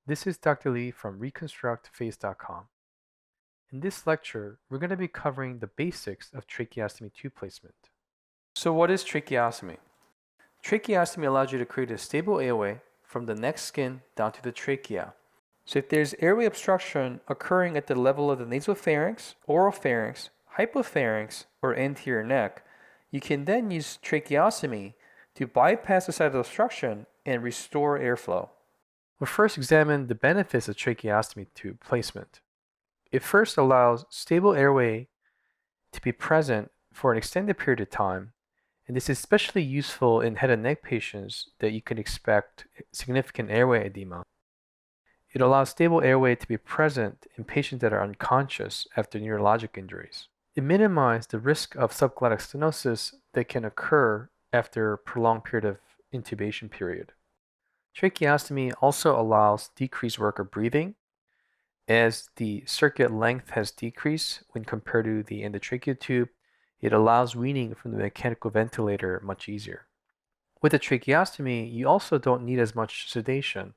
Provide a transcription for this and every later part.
This is Dr. Lee from ReconstructFace.com. In this lecture, we're going to be covering the basics of tracheostomy tube placement. So what is tracheostomy? Tracheostomy allows you to create a stable airway from the neck skin down to the trachea. So if there's airway obstruction occurring at the level of the nasopharynx, oropharynx, hypopharynx, or anterior neck, you can then use tracheostomy to bypass the site of obstruction and restore airflow. We'll first examine the benefits of tracheostomy tube placement. It first allows stable airway to be present for an extended period of time, and this is especially useful in head and neck patients that you can expect significant airway edema. It allows stable airway to be present in patients that are unconscious after neurologic injuries. It minimizes the risk of subglottic stenosis that can occur after a prolonged period of intubation period. Tracheostomy also allows decreased work of breathing, as the circuit length has decreased when compared to the endotracheal tube. It allows weaning from the mechanical ventilator much easier. With the tracheostomy, you also don't need as much sedation.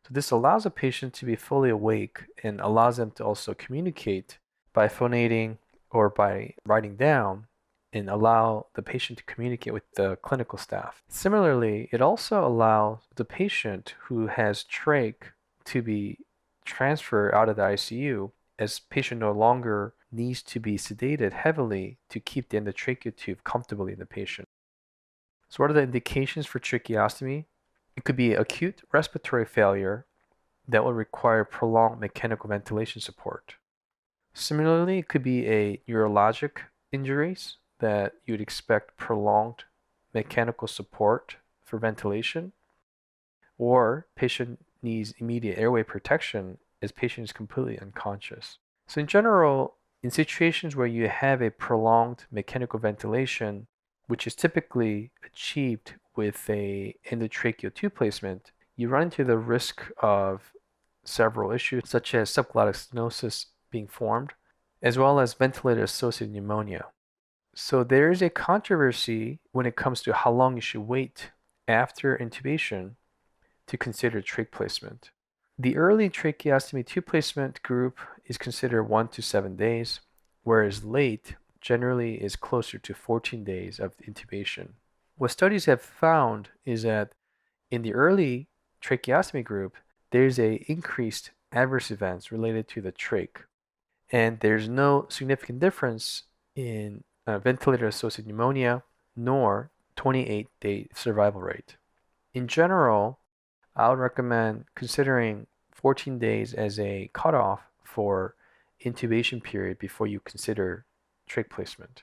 So this allows a patient to be fully awake and allows them to also communicate by phonating or by writing down, and allow the patient to communicate with the clinical staff. Similarly, it also allows the patient who has trach to be transferred out of the ICU, as patient no longer needs to be sedated heavily to keep the endotracheal tube comfortably in the patient. So what are the indications for tracheostomy? It could be acute respiratory failure that will require prolonged mechanical ventilation support. Similarly, it could be a neurologic injuries that you'd expect prolonged mechanical support for ventilation, or patient needs immediate airway protection as patient is completely unconscious. So in general, in situations where you have a prolonged mechanical ventilation, which is typically achieved with a endotracheal tube placement, you run into the risk of several issues, such as subglottic stenosis being formed, as well as ventilator-associated pneumonia. So there is a controversy when it comes to how long you should wait after intubation to consider trach placement. The early tracheostomy tube placement group is considered 1 to 7 days, whereas late generally is closer to 14 days of intubation. What studies have found is that in the early tracheostomy group, there's a increased adverse events related to the trach, and there's no significant difference in ventilator-associated pneumonia, nor 28-day survival rate. In general, I would recommend considering 14 days as a cutoff for intubation period before you consider trach placement.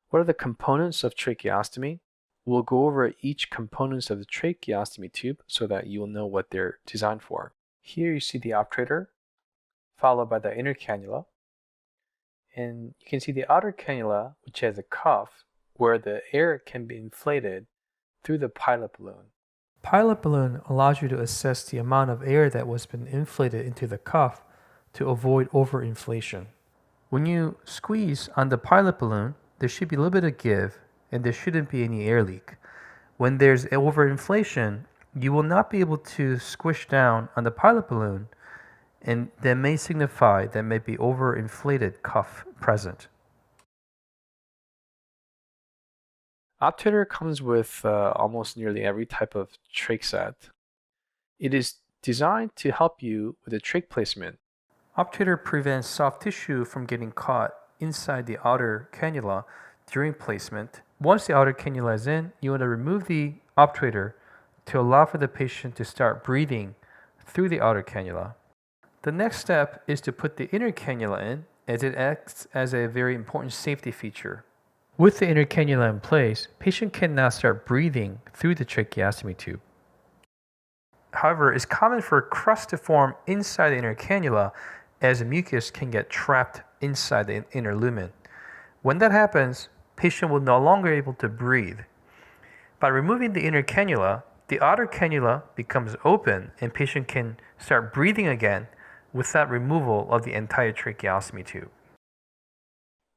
What are the components of tracheostomy? We'll go over each components of the tracheostomy tube so that you'll know what they're designed for. Here you see the obturator, followed by the inner cannula. And you can see the outer cannula, which has a cuff where the air can be inflated through the pilot balloon. Pilot balloon allows you to assess the amount of air that was been inflated into the cuff to avoid overinflation. When you squeeze on the pilot balloon, there should be a little bit of give and there shouldn't be any air leak. When there's overinflation, you will not be able to squish down on the pilot balloon, and that may signify that may be overinflated cuff present. Obturator comes with almost nearly every type of trach set. It is designed to help you with the trach placement. Obturator prevents soft tissue from getting caught inside the outer cannula during placement. Once the outer cannula is in, you want to remove the obturator to allow for the patient to start breathing through the outer cannula. The next step is to put the inner cannula in, as it acts as a very important safety feature. With the inner cannula in place, patient can now start breathing through the tracheostomy tube. However, it's common for a crust to form inside the inner cannula, as the mucus can get trapped inside the inner lumen. When that happens, patient will no longer be able to breathe. By removing the inner cannula, the outer cannula becomes open and patient can start breathing again without removal of the entire tracheostomy tube.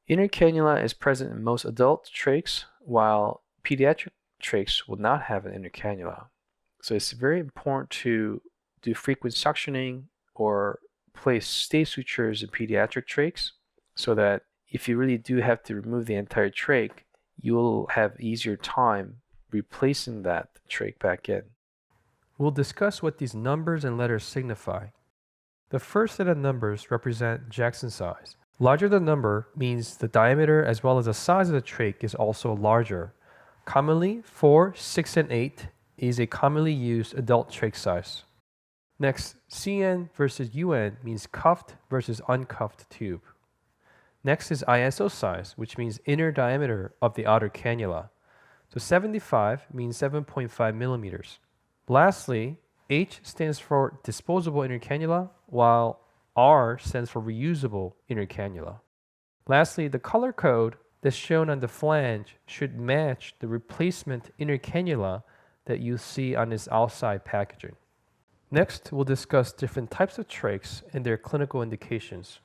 Inner cannula is present in most adult trachs, while pediatric trachs will not have an inner cannula. So it's very important to do frequent suctioning or place stay sutures in pediatric trachs so that if you really do have to remove the entire trach, you'll have easier time replacing that trach back in. We'll discuss what these numbers and letters signify. The first set of numbers represent Jackson size. Larger the number means the diameter as well as the size of the trach is also larger. Commonly, 4, 6, and 8 is a commonly used adult trach size. Next, CN versus UN means cuffed versus uncuffed tube. Next is ISO size, which means inner diameter of the outer cannula. So 75 means 7.5 millimeters. Lastly, H stands for disposable inner cannula, while R stands for reusable inner cannula. Lastly, the color code that's shown on the flange should match the replacement inner cannula that you see on this outside packaging. Next, we'll discuss different types of trachs and their clinical indications.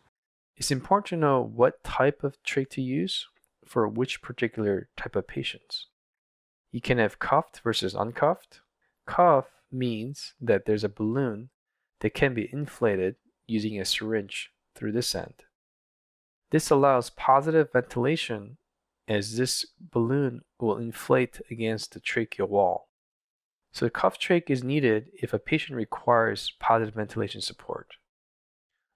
It's important to know what type of trach to use for which particular type of patients. You can have cuffed versus uncuffed. Cuff means that there's a balloon that can be inflated using a syringe through this end. This allows positive ventilation as this balloon will inflate against the tracheal wall. So the cuff trach is needed if a patient requires positive ventilation support.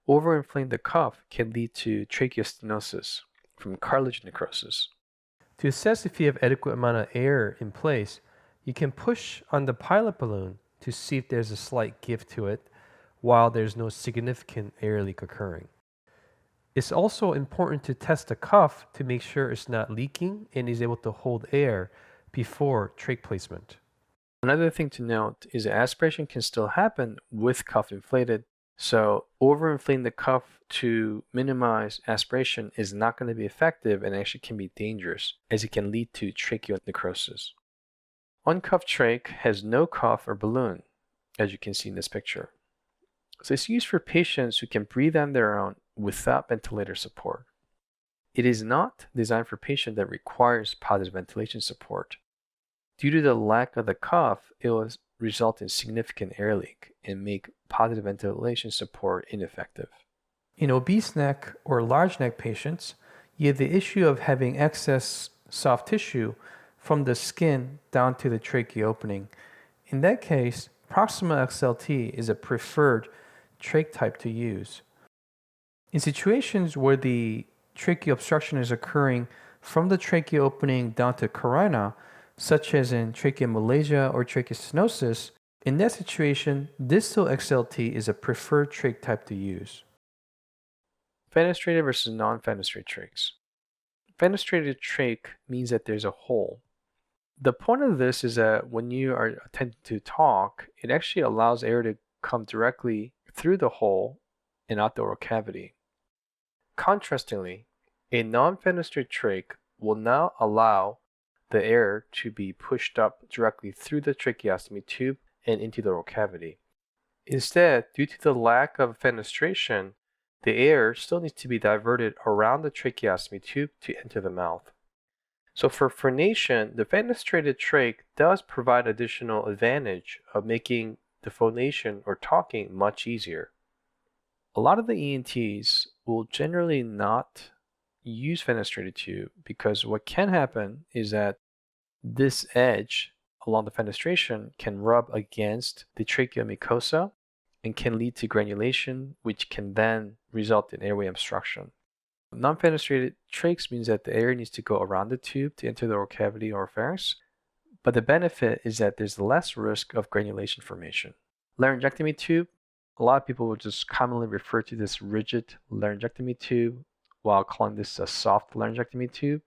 Overinflating the cuff can lead to tracheostenosis from cartilage necrosis. To assess if you have adequate amount of air in place, you can push on the pilot balloon to see if there's a slight give to it while there's no significant air leak occurring. It's also important to test the cuff to make sure it's not leaking and is able to hold air before trach placement. Another thing to note is that aspiration can still happen with cuff inflated, so overinflating the cuff to minimize aspiration is not going to be effective and actually can be dangerous as it can lead to tracheal necrosis. Uncuffed trach has no cuff or balloon, as you can see in this picture. So it's used for patients who can breathe on their own without ventilator support. It is not designed for a patient that requires positive ventilation support. Due to the lack of the cuff, it will result in significant air leak and make positive ventilation support ineffective. In obese neck or large neck patients, you have the issue of having excess soft tissue from the skin down to the trachea opening. In that case, Proximal XLT is a preferred trach type to use. In situations where the tracheal obstruction is occurring from the trachea opening down to carina, such as in tracheomalacia or tracheostenosis, in that situation, Distal XLT is a preferred trach type to use. Fenestrated versus non-fenestrated trachs. Fenestrated trach means that there's a hole. The point of this is that when you are attempting to talk, it actually allows air to come directly through the hole and out the oral cavity. Contrastingly, a non-fenestrated trach will not allow the air to be pushed up directly through the tracheostomy tube and into the oral cavity. Instead, due to the lack of fenestration, the air still needs to be diverted around the tracheostomy tube to enter the mouth. So for phonation, the fenestrated trach does provide additional advantage of making the phonation or talking much easier. A lot of the ENTs will generally not use fenestrated tube because what can happen is that this edge along the fenestration can rub against the tracheal mucosa and can lead to granulation, which can then result in airway obstruction. Non-fenestrated trachs means that the air needs to go around the tube to enter the oral cavity or pharynx, but the benefit is that there's less risk of granulation formation. Laryngectomy tube, a lot of people will just commonly refer to this rigid laryngectomy tube while calling this a soft laryngectomy tube.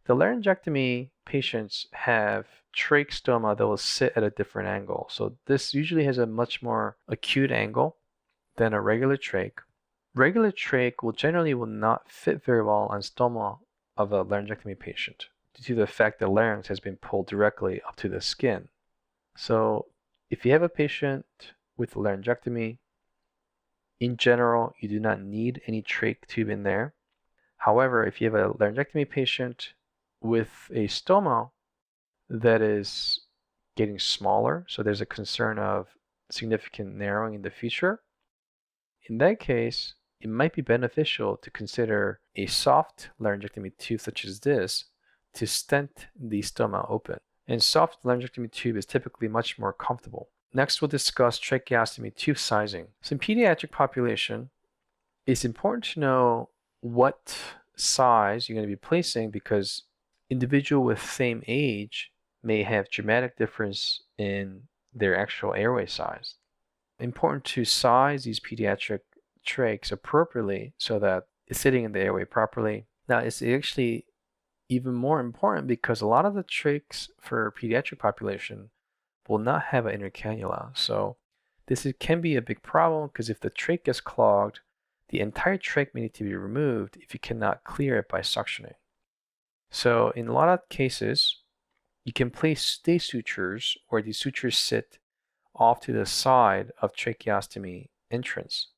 The laryngectomy patients have trach stoma that will sit at a different angle. So this usually has a much more acute angle than a regular trach. Regular trach will not fit very well on stoma of a laryngectomy patient due to the fact that larynx has been pulled directly up to the skin. So if you have a patient with laryngectomy, in general, you do not need any trach tube in there. However, if you have a laryngectomy patient with a stoma that is getting smaller, so there's a concern of significant narrowing in the future, in that case, it might be beneficial to consider a soft laryngectomy tube such as this to stent the stoma open. And soft laryngectomy tube is typically much more comfortable. Next, we'll discuss tracheostomy tube sizing. So in pediatric population, it's important to know what size you're going to be placing because individuals with same age may have dramatic difference in their actual airway size. Important to size these pediatric trachs appropriately so that it's sitting in the airway properly. Now, it's actually even more important because a lot of the trachs for pediatric population will not have an inner cannula. So can be a big problem because if the trach gets clogged, the entire trach may need to be removed if you cannot clear it by suctioning. So in a lot of cases, you can place stay sutures where these sutures sit off to the side of tracheostomy entrance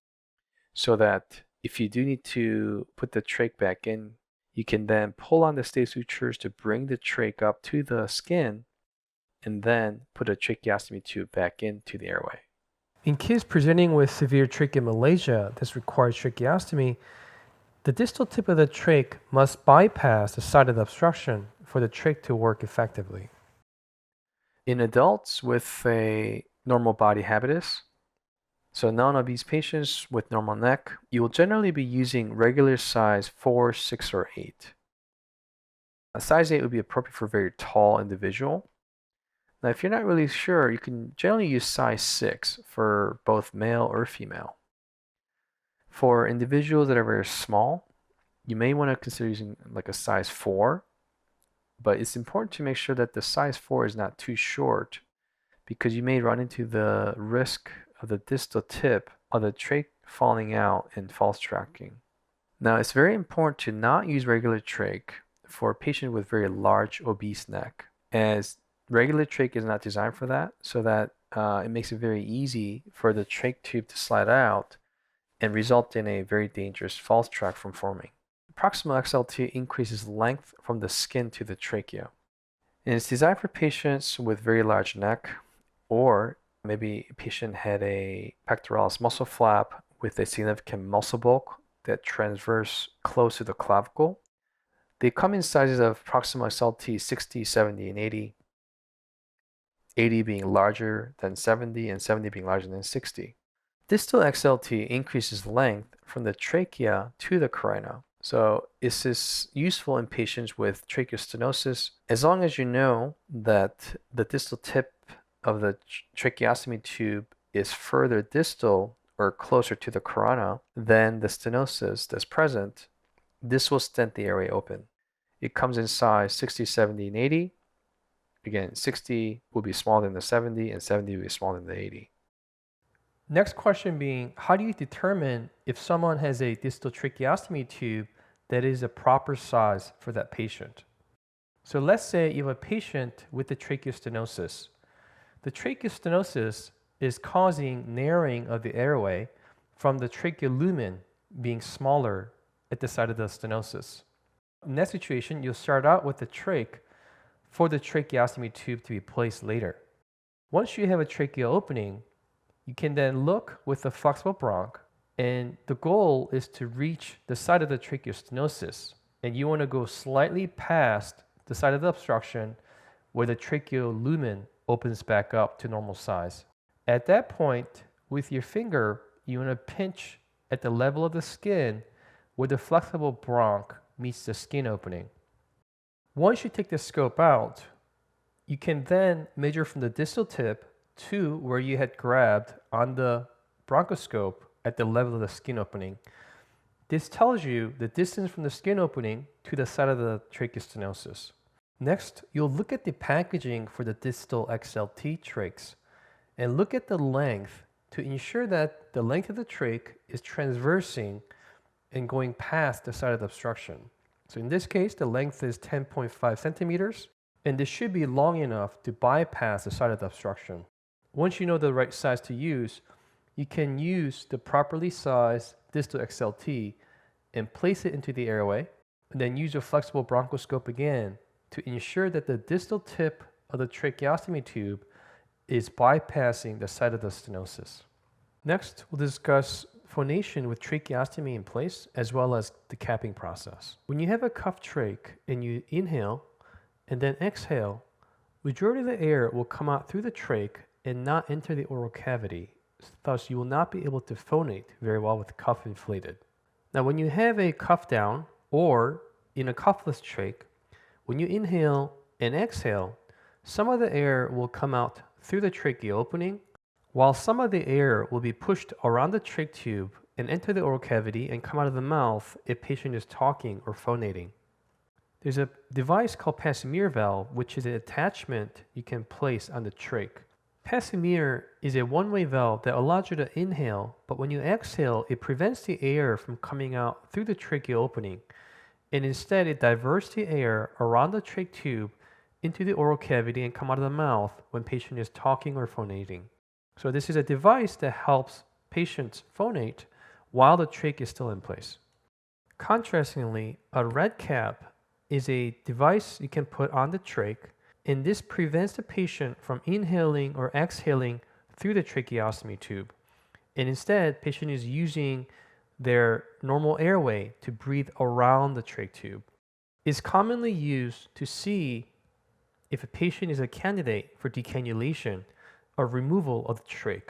so that if you do need to put the trach back in, you can then pull on the stay sutures to bring the trach up to the skin and then put a tracheostomy tube back into the airway. In kids presenting with severe tracheomalacia that requires tracheostomy, the distal tip of the trach must bypass the site of the obstruction for the trach to work effectively. In adults with a normal body habitus, so non-obese patients with normal neck, you will generally be using regular size 4, 6, or 8. A size 8 would be appropriate for a very tall individual. Now, if you're not really sure, you can generally use size 6 for both male or female. For individuals that are very small, you may want to consider using like a size 4, but it's important to make sure that the size 4 is not too short because you may run into the risk of the distal tip of the trach falling out and false tracking. Now, it's very important to not use regular trach for a patient with very large obese neck, as regular trach is not designed for that, so that it makes it very easy for the trach tube to slide out and result in a very dangerous false tract from forming. Proximal XLT increases length from the skin to the trachea. And it's designed for patients with very large neck, or maybe a patient had a pectoralis muscle flap with a significant muscle bulk that transverse close to the clavicle. They come in sizes of proximal XLT 60, 70, and 80. 80 being larger than 70 and 70 being larger than 60. Distal XLT increases length from the trachea to the carina. So this is useful in patients with tracheostenosis as long as you know that the distal tip of the tracheostomy tube is further distal or closer to the carina than the stenosis that's present. This will stent the airway open. It comes in size 60, 70, and 80. Again, 60 will be smaller than the 70 and 70 will be smaller than the 80. Next question being, how do you determine if someone has a distal tracheostomy tube that is a proper size for that patient? So let's say you have a patient with the tracheostenosis. The tracheostenosis is causing narrowing of the airway from the tracheal lumen being smaller at the site of the stenosis. In that situation, you'll start out with the trach for the tracheostomy tube to be placed later. Once you have a tracheal opening, you can then look with the flexible bronch, and the goal is to reach the site of the tracheostenosis, and you want to go slightly past the site of the obstruction where the tracheal lumen opens back up to normal size. At that point, with your finger, you want to pinch at the level of the skin where the flexible bronch meets the skin opening. Once you take the scope out, you can then measure from the distal tip to where you had grabbed on the bronchoscope at the level of the skin opening. This tells you the distance from the skin opening to the site of the tracheostenosis. Next, you'll look at the packaging for the Distal XLT trachs and look at the length to ensure that the length of the trach is transversing and going past the site of the obstruction. So in this case, the length is 10.5 centimeters, and this should be long enough to bypass the site of the obstruction. Once you know the right size to use, you can use the properly sized Distal XLT and place it into the airway, and then use your flexible bronchoscope again to ensure that the distal tip of the tracheostomy tube is bypassing the site of the stenosis. Next, we'll discuss phonation with tracheostomy in place, as well as the capping process. When you have a cuff trach and you inhale and then exhale, majority of the air will come out through the trach and not enter the oral cavity. Thus, you will not be able to phonate very well with the cuff inflated. Now, when you have a cuff down or in a cuffless trach, when you inhale and exhale, some of the air will come out through the tracheal opening, while some of the air will be pushed around the trach tube and enter the oral cavity and come out of the mouth if patient is talking or phonating. There's a device called Passy valve, which is an attachment you can place on the trach. Passy is a one-way valve that allows you to inhale, but when you exhale, it prevents the air from coming out through the tracheal opening, and instead it diverts the air around the trach tube into the oral cavity and come out of the mouth when patient is talking or phonating. So this is a device that helps patients phonate while the trach is still in place. Contrastingly, a red cap is a device you can put on the trach, and this prevents the patient from inhaling or exhaling through the tracheostomy tube. And instead, patient is using their normal airway to breathe around the trach tube. It's commonly used to see if a patient is a candidate for decannulation or removal of the trach.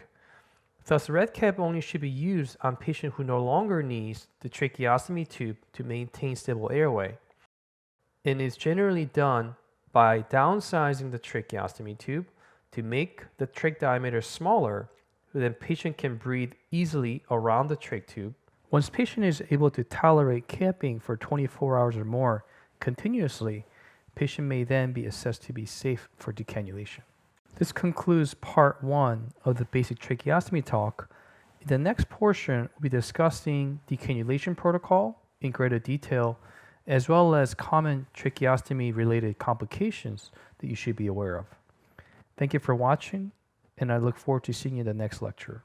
Thus, red cap only should be used on patient who no longer needs the tracheostomy tube to maintain stable airway, and is generally done by downsizing the tracheostomy tube to make the trach diameter smaller so that patient can breathe easily around the trach tube. Once patient is able to tolerate capping for 24 hours or more continuously, patient may then be assessed to be safe for decannulation. This concludes part 1 of the basic tracheostomy talk. In the next portion, we'll be discussing decannulation protocol in greater detail, as well as common tracheostomy related complications that you should be aware of. Thank you for watching, and I look forward to seeing you in the next lecture.